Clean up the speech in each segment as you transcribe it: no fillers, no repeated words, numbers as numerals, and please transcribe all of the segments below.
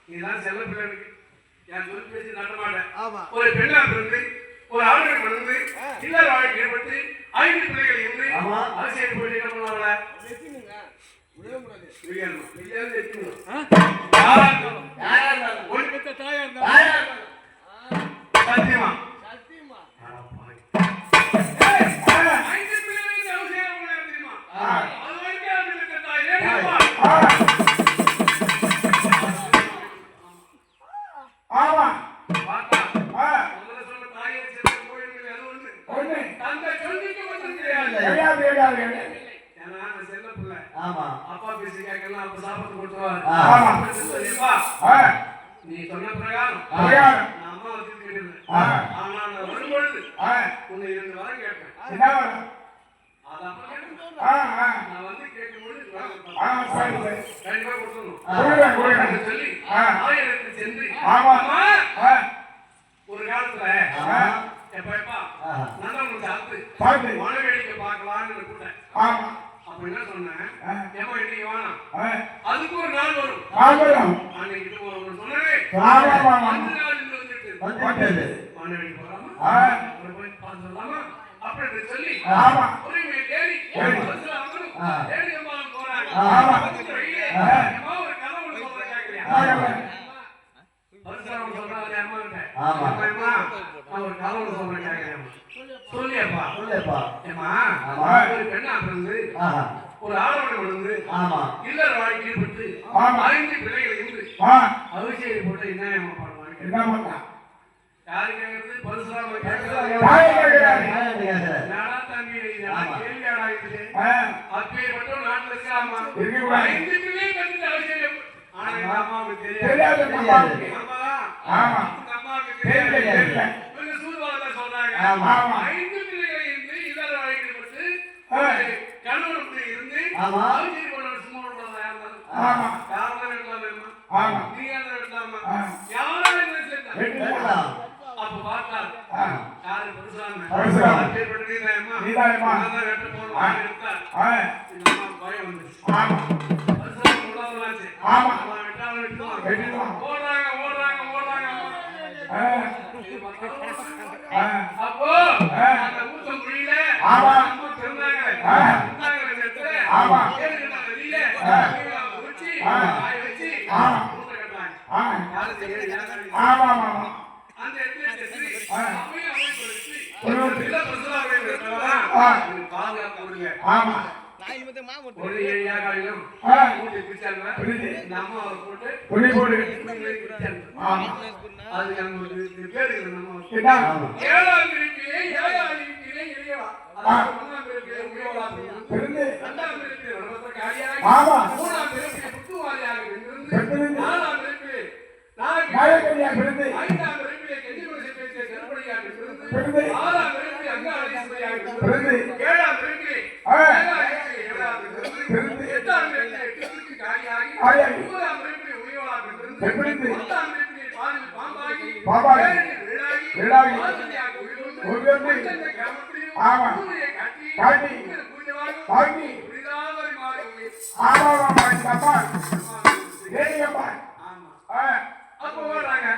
நீதான் செல்ல பிள்ளைக்கு என் சொல்லி பேசி நடமாட்டேன். ஒரு பெண்ணா பிறந்து ஒரு ஆளுநர் பிறந்து இல்லற வாழ்க்கை ஏற்பட்டு 5 பிள்ளைகள் இருந்து அரசியல் போயிட்டு என்ன பண்ணுவாங்கள சத்தியமா நீ சொன்ன பிரகாரம் அம்மா வச்சு கேட்டேன். ஆனா நான் வரும்பொழுது உன்னை 2 வாரம் கேட்டேன். நான் வந்து கேட்கும்போது கண்டிப்பா கொடுத்துடணும் சொல்லி ஆயிரத்து சென்று ஒரு காலத்துல எப்பா நல்லவங்களுக்கு சாப்பிட்டு மனவேடிக்கை பார்க்கலான்னு கூட்டேன். அப்ப என்ன சொன்னேன், ஏமா இன்னைக்கு வேணாம், அதுக்கு ஒரு நாள் வரும். அன்னைக்கு சொன்னே அந்த நாள் வந்துட்டு மனவேடிக்கை போறாம போய் பார்த்து சொல்லாமா அப்படி சொல்லி உரிமை தேடி தேடி அம்மா போறாங்க. ஒரு கதை ஒன்று சொல்றேன் கேட்கலையா? பரிசுராமன் சொல்றாங்க அம்மா கிட்ட, நான் ஒரு கதை ஒன்று சொல்றேன் கேட்கலையா? சொல்லியப்பா சொல்லியப்பா ஏமா ஒரு பெண்ணா பிறந்து ஒரு ஆடவனை விழுந்து இல்லற வாழ்க்கை ஈடுபட்டு 5 பிள்ளைகள் இருந்து அபிஷேகை போட்டு என்ன பண்ணுவாங்க? என்ன பண்ணா யாரு கேட்கறது? பரிசுராமன் கேட்கறது. நாடா தம்பி கேள்வியாடா இருக்குது. அப்பே மட்டும் நாட்டுல இருக்காமா 5 பிள்ளைகள் வந்து அபிஷேகம். ஆனா எங்க அம்மாவுக்கு தெரியாது. ஆமா அம்மாவுக்கு தெரியாது. சொல்றாங்க 5 பிள்ளைகளை இருந்து இல்லற வாழ்க்கை ஈடுபட்டு கணவனுக்கு இருந்து அபிஷேகம் பண்ண சும்மா விடுறதா யாரும் எடுக்கலாமா? நீ யாரும் எடுக்கலாமா? யாரும் என்ன அப்ப பார்த்தார் யாரு பரிசுராமன் பயம் வந்துச்சு. பரிசுராமன் உள்ளவங்களாச்சு ஓடுறாங்க ஓடுறாங்க ஓடுறாங்க. அப்போ அந்த ஊத்தம் புரியல தெரிந்தாங்க வெளியில வச்சு காய வச்சு கட்டாங்க. அந்த பாதுகாப்பு கொடுங்க. ஒரு ஏரியாக்களிலும் நம்ம போட்டு அதுக்கு அங்க பேரு நம்ம 7ஆம் பிரிப்பிலே 7ஆம் பிரிப்பிலே இளையவா 1ஆம் பிரிப்பிலே உயர்வா 2ஆம் பிரிப்பிலே வளர்த்தக்காரியாக 3ஆம் பிரிப்பிலே புத்துவாரியாக இருந்து 4ஆம் பிரிப்பிலே நாயகரியாக இருந்து 5ஆம் பிரிப்பிலே கெஞ்சிகுலசை பேசிய கருப்படியாக இருந்து 6ஆம் பிரிப்பிலே அங்காளீஸ்வரியாக இருந்து 7ஆம் பிரிப்பிலே 8ஆம் பிரிப்பிலே கிருஷ்ணக்கு காரியாகி 9ஆம் பிரிப்பிலே உயர்வாக இருந்து 10ஆம் பிரிப்பிலே பாலில் பாம்பாகி விழாகி உயர்ந்து கிராமத்திலே காட்டி பூஜைவாகி புரிதாவரி மாறி அப்ப ஓடுறாங்க.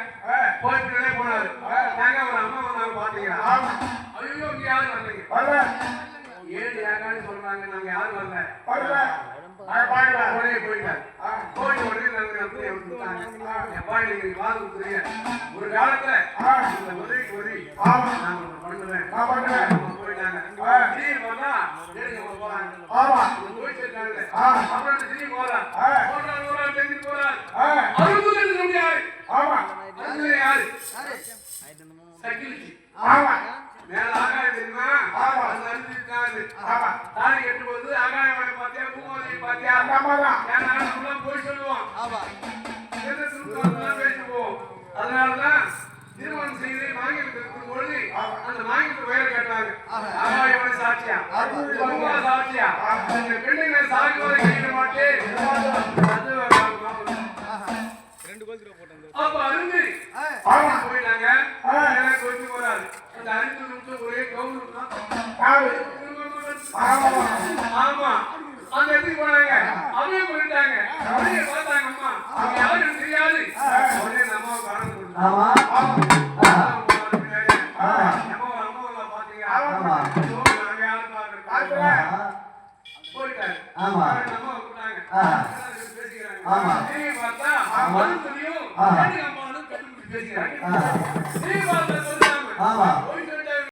போயிட்டு போனாரு. நாங்க ஒரு அம்மா வந்தாங்க பாத்தீங்களா? ஐயோ இங்க யாரும் வரலைங்க. 7 யாராவது சொல்றாங்க, நாங்க யாரும் வரல. உடனே போயிட்டாங்க. போய் உடனே ஒரு காலத்துல இந்த உதவிக்கு உதவி நான் பண்ணுவேன் போயிட்டாங்க. திடீர்னு பார்த்தா போறாங்க. போய் சேர்த்தாங்க. அப்புறம் திடீர்னு போறான் தெரிஞ்சு போறான். யாரு சக்கிலிச்சு மேல ஆகாயம் தெரியுமா? தாடி கட்டும் போது ஆகாயம் பாத்தியா பூமாதி பாத்தியா போய் சொல்லுவோம். பேசுவோம். அதனாலதான் திருமணம் செய்து மாங்கிட்டு இருக்கும் பொழுது அந்த மாங்கிட்டு பெயர் கேட்டாங்க. ஆகாயமான சாட்சியா சாட்சியா பெண்ணுங்களை சாகுவதை கேட்க மாட்டேன். அப்ப அருந்து போயிட்டாங்க. கொஞ்சம் போறாரு அந்த அருந்து நிமிஷம் ஒரே கவுன் ஆமா அந்த இடத்துக்கு போனாங்க. அப்படியே போயிட்டாங்க. அப்படியே பார்த்தாங்க அம்மா அவங்க யாரும் தெரியாது. உடனே நம்ம அம்மாவுக்கு ஆனந்த போயிட்டாங்க. அம்மா கூட்டாங்க பார்த்தா அம்மாவும் தெரியும் அம்மாவும் பேசிக்கிறாங்க.